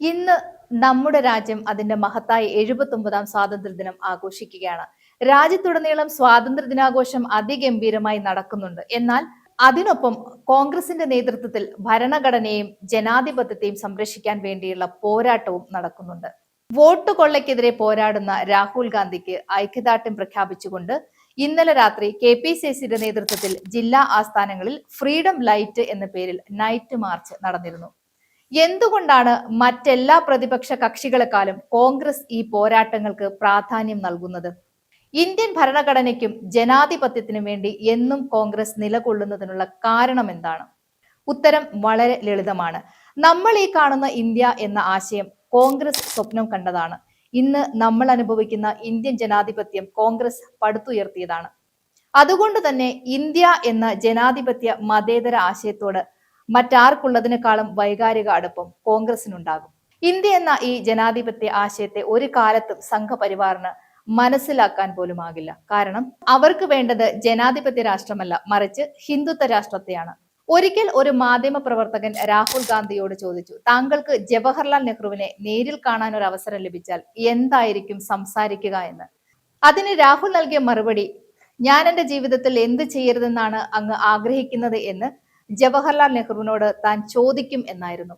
ഇന്ന് നമ്മുടെ രാജ്യം അതിന്റെ മഹത്തായ 79ാം സ്വാതന്ത്ര്യദിനം ആഘോഷിക്കുകയാണ്. രാജ്യത്തുടനീളം സ്വാതന്ത്ര്യ ദിനാഘോഷം അതിഗംഭീരമായി നടക്കുന്നുണ്ട്. എന്നാൽ അതിനൊപ്പം കോൺഗ്രസിന്റെ നേതൃത്വത്തിൽ ഭരണഘടനയെയും ജനാധിപത്യത്തെയും സംരക്ഷിക്കാൻ വേണ്ടിയുള്ള പോരാട്ടവും നടക്കുന്നുണ്ട്. വോട്ട് കൊള്ളയ്ക്കെതിരെ പോരാടുന്ന രാഹുൽ ഗാന്ധിക്ക് ഐക്യദാർഢ്യം പ്രഖ്യാപിച്ചുകൊണ്ട് ഇന്നലെ രാത്രി KPCCയുടെ നേതൃത്വത്തിൽ ജില്ലാ ആസ്ഥാനങ്ങളിൽ ഫ്രീഡം ലൈറ്റ് എന്ന പേരിൽ നൈറ്റ് മാർച്ച് നടന്നിരുന്നു. എന്തുകൊണ്ടാണ് മറ്റെല്ലാ പ്രതിപക്ഷ കക്ഷികളെക്കാളും കോൺഗ്രസ് ഈ പോരാട്ടങ്ങൾക്ക് പ്രാധാന്യം നൽകുന്നത്? ഇന്ത്യൻ ഭരണഘടനയ്ക്കും ജനാധിപത്യത്തിനും വേണ്ടി എന്നും കോൺഗ്രസ് നിലകൊള്ളുന്നതിനുള്ള കാരണം എന്താണ്? ഉത്തരം വളരെ ലളിതമാണ്. നമ്മൾ ഈ കാണുന്ന ഇന്ത്യ എന്ന ആശയം കോൺഗ്രസ് സ്വപ്നം കണ്ടതാണ്. ഇന്ന് നമ്മൾ അനുഭവിക്കുന്ന ഇന്ത്യൻ ജനാധിപത്യം കോൺഗ്രസ് പടുത്തുയർത്തിയതാണ്. അതുകൊണ്ട് തന്നെ ഇന്ത്യ എന്ന ജനാധിപത്യ മതേതര ആശയത്തോട് മറ്റാർക്കുള്ളതിനേക്കാളും വൈകാരിക അടുപ്പം കോൺഗ്രസിനുണ്ടാകും. ഇന്ത്യ എന്ന ഈ ജനാധിപത്യ ആശയത്തെ ഒരു കാലത്തും സംഘപരിവാറിന് മനസ്സിലാക്കാൻ പോലും ആകില്ല. കാരണം അവർക്ക് വേണ്ടത് ജനാധിപത്യ രാഷ്ട്രമല്ല, മറിച്ച് ഹിന്ദുത്വ രാഷ്ട്രത്തെയാണ്. ഒരിക്കൽ ഒരു മാധ്യമ പ്രവർത്തകൻ രാഹുൽ ഗാന്ധിയോട് ചോദിച്ചു, താങ്കൾക്ക് ജവഹർലാൽ നെഹ്റുവിനെ നേരിൽ കാണാൻ ഒരു അവസരം ലഭിച്ചാൽ എന്തായിരിക്കും സംസാരിക്കുക എന്ന്. അതിന് രാഹുൽ നൽകിയ മറുപടി, ഞാൻ എന്റെ ജീവിതത്തിൽ എന്ത് ചെയ്യരുതെന്നാണ് അങ്ങ് ആഗ്രഹിക്കുന്നത് എന്ന് ജവഹർലാൽ നെഹ്റുവിനോട് താൻ ചോദിക്കും എന്നായിരുന്നു.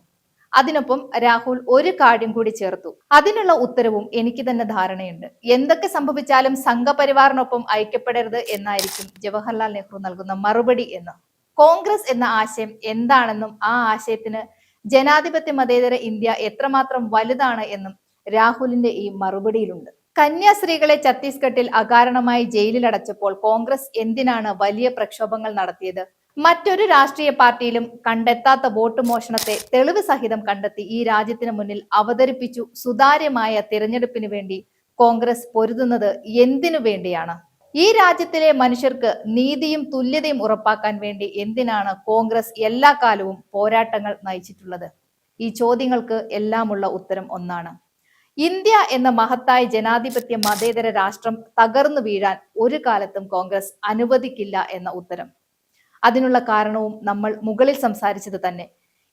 അതിനൊപ്പം രാഹുൽ ഒരു കാര്യം കൂടി ചേർത്തു, അതിനുള്ള ഉത്തരവും എനിക്ക് തന്നെ ധാരണയുണ്ട്. എന്തൊക്കെ സംഭവിച്ചാലും സംഘപരിവാറിനൊപ്പം ഐക്യപ്പെടരുത് എന്നായിരിക്കും ജവഹർലാൽ നെഹ്റു നൽകുന്ന മറുപടി എന്ന്. കോൺഗ്രസ് എന്ന ആശയം എന്താണെന്നും ആ ആശയത്തിന് ജനാധിപത്യ മതേതര ഇന്ത്യ എത്രമാത്രം വലുതാണ് എന്നും രാഹുലിന്റെ ഈ മറുപടിയിലുണ്ട്. കന്യാസ്ത്രീകളെ ഛത്തീസ്ഗഡിൽ അകാരണമായി ജയിലിലടച്ചപ്പോൾ കോൺഗ്രസ് എന്തിനാണ് വലിയ പ്രക്ഷോഭങ്ങൾ നടത്തിയത്? മറ്റൊരു രാഷ്ട്രീയ പാർട്ടിയിലും കണ്ടെത്താത്ത വോട്ട് മോഷണത്തെ തെളിവ് സഹിതം കണ്ടെത്തി ഈ രാജ്യത്തിന് മുന്നിൽ അവതരിപ്പിച്ചു. സുതാര്യമായ തിരഞ്ഞെടുപ്പിന് വേണ്ടി കോൺഗ്രസ് പൊരുതുന്നത് എന്തിനു വേണ്ടിയാണ്? ഈ രാജ്യത്തിലെ മനുഷ്യർക്ക് നീതിയും തുല്യതയും ഉറപ്പാക്കാൻ വേണ്ടി എന്തിനാണ് കോൺഗ്രസ് എല്ലാ കാലവും പോരാട്ടങ്ങൾ നയിച്ചിട്ടുള്ളത്? ഈ ചോദ്യങ്ങൾക്ക് എല്ലാമുള്ള ഉത്തരം ഒന്നാണ്. ഇന്ത്യ എന്ന മഹത്തായ ജനാധിപത്യ മതേതര രാഷ്ട്രം തകർന്നു വീഴാൻ ഒരു കാലത്തും കോൺഗ്രസ് അനുവദിക്കില്ല എന്ന ഉത്തരം. അതിനുള്ള കാരണവും നമ്മൾ മുകളിൽ സംസാരിച്ചത് തന്നെ.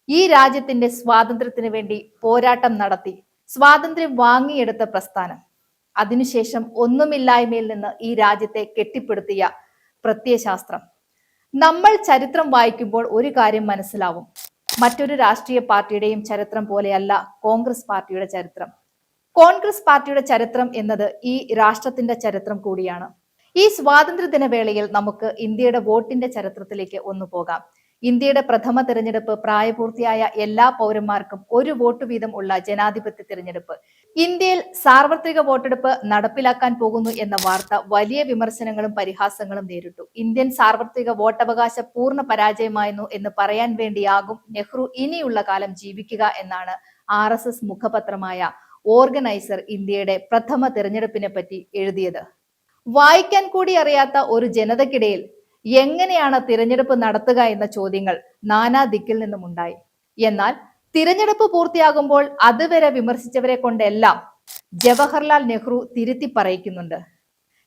ഈ രാജ്യത്തിന്റെ സ്വാതന്ത്ര്യത്തിന് വേണ്ടി പോരാട്ടം നടത്തി സ്വാതന്ത്ര്യം വാങ്ങിയെടുത്ത പ്രസ്ഥാനം, അതിനുശേഷം ഒന്നുമില്ലായ്മയിൽ നിന്ന് ഈ രാജ്യത്തെ കെട്ടിപ്പടുത്തിയ പ്രത്യയശാസ്ത്രം. നമ്മൾ ചരിത്രം വായിക്കുമ്പോൾ ഒരു കാര്യം മനസ്സിലാവും, മറ്റൊരു രാഷ്ട്രീയ പാർട്ടിയുടെയും ചരിത്രം പോലെയല്ല കോൺഗ്രസ് പാർട്ടിയുടെ ചരിത്രം. കോൺഗ്രസ് പാർട്ടിയുടെ ചരിത്രം എന്നത് ഈ രാഷ്ട്രത്തിന്റെ ചരിത്രം കൂടിയാണ്. ഈ സ്വാതന്ത്ര്യ ദിനവേളയിൽ നമുക്ക് ഇന്ത്യയുടെ വോട്ടിന്റെ ചരിത്രത്തിലേക്ക് ഒന്ന് പോകാം. ഇന്ത്യയുടെ പ്രഥമ തിരഞ്ഞെടുപ്പ് പ്രായപൂർത്തിയായ എല്ലാ പൗരന്മാർക്കും ഒരു വോട്ട് വീതം ഉള്ള ജനാധിപത്യ തിരഞ്ഞെടുപ്പ്. ഇന്ത്യയിൽ സാർവത്രിക വോട്ടെടുപ്പ് നടപ്പിലാക്കാൻ പോകുന്നു എന്ന വാർത്ത വലിയ വിമർശനങ്ങളും പരിഹാസങ്ങളും നേരിട്ടു. ഇന്ത്യൻ സാർവത്രിക വോട്ടവകാശ പൂർണ്ണ പരാജയമായിരുന്നു എന്ന് പറയാൻ വേണ്ടിയാകും നെഹ്റു ഇനിയുള്ള കാലം ജീവിക്കുക എന്നാണ് RSS മുഖപത്രമായ ഓർഗനൈസർ ഇന്ത്യയുടെ പ്രഥമ തിരഞ്ഞെടുപ്പിനെ പറ്റി എഴുതിയത്. വായിക്കാൻ കൂടി അറിയാത്ത ഒരു ജനതയ്ക്കിടയിൽ എങ്ങനെയാണ് തിരഞ്ഞെടുപ്പ് നടത്തുക എന്ന ചോദ്യങ്ങൾ നാനാ ദിക്കിൽ നിന്നും ഉണ്ടായി. എന്നാൽ തിരഞ്ഞെടുപ്പ് പൂർത്തിയാകുമ്പോൾ അതുവരെ വിമർശിച്ചവരെ കൊണ്ടെല്ലാം ജവഹർലാൽ നെഹ്റു തിരുത്തി പറയിക്കുന്നുണ്ട്.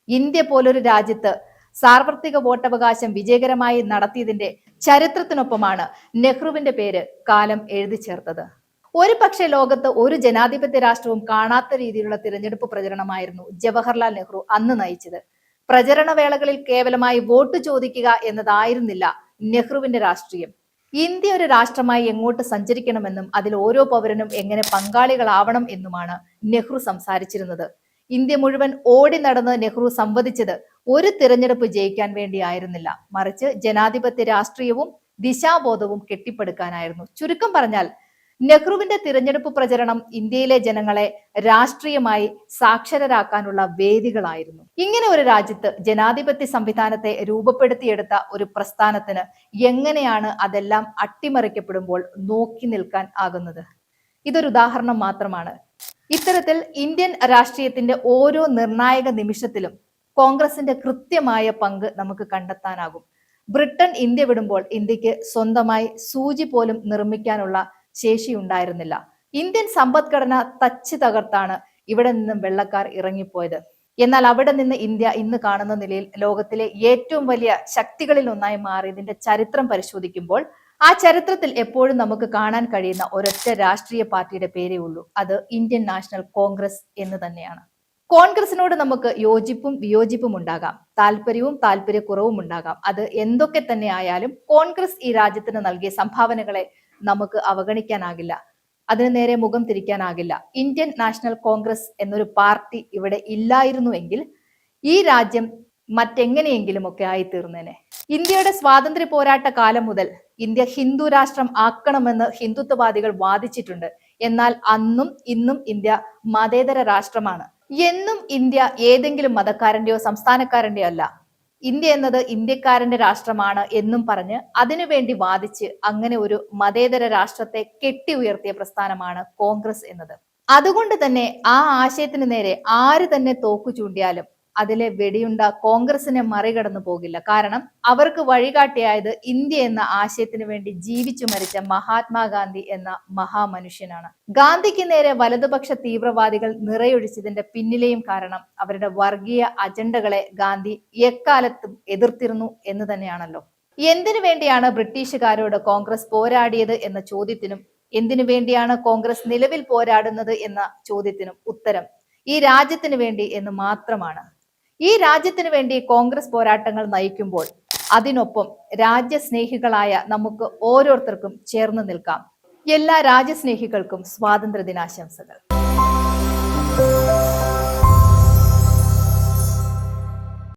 ഇന്ത്യ പോലൊരു രാജ്യത്ത് സാർവത്രിക വോട്ടവകാശം വിജയകരമായി നടത്തിയതിന്റെ ചരിത്രത്തിനൊപ്പമാണ് നെഹ്റുവിന്റെ പേര് കാലം എഴുതി ചേർത്തത്. ഒരു പക്ഷേ ലോകത്ത് ഒരു ജനാധിപത്യ രാഷ്ട്രവും കാണാത്ത രീതിയിലുള്ള തിരഞ്ഞെടുപ്പ് പ്രചരണമായിരുന്നു ജവഹർലാൽ നെഹ്റു അന്ന് നയിച്ചത്. പ്രചരണ വേളകളിൽ കേവലമായി വോട്ട് ചോദിക്കുക എന്നതായിരുന്നില്ല നെഹ്റുവിന്റെ രാഷ്ട്രീയം. ഇന്ത്യ ഒരു രാഷ്ട്രമായി എങ്ങോട്ട് സഞ്ചരിക്കണമെന്നും അതിൽ ഓരോ പൗരനും എങ്ങനെ പങ്കാളികളാവണം എന്നുമാണ് നെഹ്റു സംസാരിച്ചിരുന്നത്. ഇന്ത്യ മുഴുവൻ ഓടി നടന്ന് നെഹ്റു സംവദിച്ചത് ഒരു തിരഞ്ഞെടുപ്പ് ജയിക്കാൻ വേണ്ടിയായിരുന്നില്ല, മറിച്ച് ജനാധിപത്യ രാഷ്ട്രീയവും ദിശാബോധവും കെട്ടിപ്പടുക്കാനായിരുന്നു. ചുരുക്കം പറഞ്ഞാൽ നെഹ്റുവിന്റെ തിരഞ്ഞെടുപ്പ് പ്രചരണം ഇന്ത്യയിലെ ജനങ്ങളെ രാഷ്ട്രീയമായി സാക്ഷരരാക്കാനുള്ള വേദികളായിരുന്നു. ഇങ്ങനെ ഒരു രാജ്യത്ത് ജനാധിപത്യ സംവിധാനത്തെ രൂപപ്പെടുത്തിയെടുത്ത ഒരു പ്രസ്ഥാനത്തിന് എങ്ങനെയാണ് അതെല്ലാം അട്ടിമറിക്കപ്പെടുമ്പോൾ നോക്കി നിൽക്കാൻ ആകുന്നത്? ഇതൊരു ഉദാഹരണം മാത്രമാണ്. ഇത്തരത്തിൽ ഇന്ത്യൻ രാഷ്ട്രീയത്തിന്റെ ഓരോ നിർണായക നിമിഷത്തിലും കോൺഗ്രസിന്റെ കൃത്യമായ പങ്ക് നമുക്ക് കണ്ടെത്താനാകും. ബ്രിട്ടൻ ഇന്ത്യ വിടുമ്പോൾ ഇന്ത്യക്ക് സ്വന്തമായി സൂചി പോലും നിർമ്മിക്കാനുള്ള ശേഷിയുണ്ടായിരുന്നില്ല. ഇന്ത്യൻ സമ്പദ്ഘടന തച്ച് തകർത്താണ് ഇവിടെ നിന്നും വെള്ളക്കാർ ഇറങ്ങിപ്പോയത്. എന്നാൽ അവിടെ നിന്ന് ഇന്ത്യ ഇന്ന് കാണുന്ന നിലയിൽ ലോകത്തിലെ ഏറ്റവും വലിയ ശക്തികളിൽ ഒന്നായി മാറിയതിന്റെ ചരിത്രം പരിശോധിക്കുമ്പോൾ ആ ചരിത്രത്തിൽ എപ്പോഴും നമുക്ക് കാണാൻ കഴിയുന്ന ഒരൊറ്റ രാഷ്ട്രീയ പാർട്ടിയുടെ പേരേ ഉള്ളൂ. അത് ഇന്ത്യൻ നാഷണൽ കോൺഗ്രസ് എന്ന് തന്നെയാണ്. കോൺഗ്രസിനോട് നമുക്ക് യോജിപ്പും വിയോജിപ്പും ഉണ്ടാകാം, താല്പര്യവും താല്പര്യക്കുറവും ഉണ്ടാകാം. അത് എന്തൊക്കെ തന്നെ ആയാലും കോൺഗ്രസ് ഈ രാജ്യത്തിന് നൽകിയ സംഭാവനകളെ നമുക്ക് അവഗണിക്കാനാകില്ല, അതിന് നേരെ മുഖം തിരിക്കാനാകില്ല. ഇന്ത്യൻ നാഷണൽ കോൺഗ്രസ് എന്നൊരു പാർട്ടി ഇവിടെ ഇല്ലായിരുന്നുവെങ്കിൽ ഈ രാജ്യം മറ്റെങ്ങനെയെങ്കിലും ഒക്കെ ആയിത്തീർന്നേനെ. ഇന്ത്യയുടെ സ്വാതന്ത്ര്യ പോരാട്ട കാലം മുതൽ ഇന്ത്യ ഹിന്ദു രാഷ്ട്രം ആക്കണമെന്ന് ഹിന്ദുത്വവാദികൾ വാദിച്ചിട്ടുണ്ട്. എന്നാൽ അന്നും ഇന്നും ഇന്ത്യ മതേതര രാഷ്ട്രമാണ്. എന്നും ഇന്ത്യ ഏതെങ്കിലും മതക്കാരന്റെയോ സംസ്ഥാനക്കാരന്റെയോ അല്ല. ഇന്ത്യ എന്നത് ഇന്ത്യക്കാരന്റെ രാഷ്ട്രമാണ് എന്നും പറഞ്ഞ് അതിനുവേണ്ടി വാദിച്ച് അങ്ങനെ ഒരു മതേതര രാഷ്ട്രത്തെ കെട്ടി ഉയർത്തിയ പ്രസ്ഥാനമാണ് കോൺഗ്രസ് എന്നത്. അതുകൊണ്ട് തന്നെ ആ ആശയത്തിന് നേരെ ആര് തന്നെ തോക്കു ചൂണ്ടിയാലും അതിലെ വെടിയുണ്ട കോൺഗ്രസിനെ മറികടന്നു പോകില്ല. കാരണം അവർക്ക് വഴികാട്ടിയായത് ഇന്ത്യ എന്ന ആശയത്തിന് വേണ്ടി ജീവിച്ചു മരിച്ച മഹാത്മാഗാന്ധി എന്ന മഹാമനുഷ്യനാണ്. ഗാന്ധിക്ക് നേരെ വലതുപക്ഷ തീവ്രവാദികൾ നിറയൊഴിച്ചതിന്റെ പിന്നിലെയും കാരണം അവരുടെ വർഗീയ അജണ്ടകളെ ഗാന്ധി എക്കാലത്തും എതിർത്തിരുന്നു എന്ന് തന്നെയാണല്ലോ. എന്തിനു വേണ്ടിയാണ് ബ്രിട്ടീഷുകാരോട് കോൺഗ്രസ് പോരാടിയത് എന്ന ചോദ്യത്തിനും എന്തിനു വേണ്ടിയാണ് കോൺഗ്രസ് നിലവിൽ പോരാടുന്നത് എന്ന ചോദ്യത്തിനും ഉത്തരം ഈ രാജ്യത്തിന് വേണ്ടി എന്ന് മാത്രമാണ്. ഈ രാജ്യത്തിന് വേണ്ടി കോൺഗ്രസ് പോരാട്ടങ്ങൾ നയിക്കുമ്പോൾ അതിനൊപ്പം രാജ്യസ്നേഹികളായ നമുക്ക് ഓരോരുത്തർക്കും ചേർന്ന് നിൽക്കാം. എല്ലാ രാജ്യസ്നേഹികൾക്കും സ്വാതന്ത്ര്യ ദിനാശംസകൾ.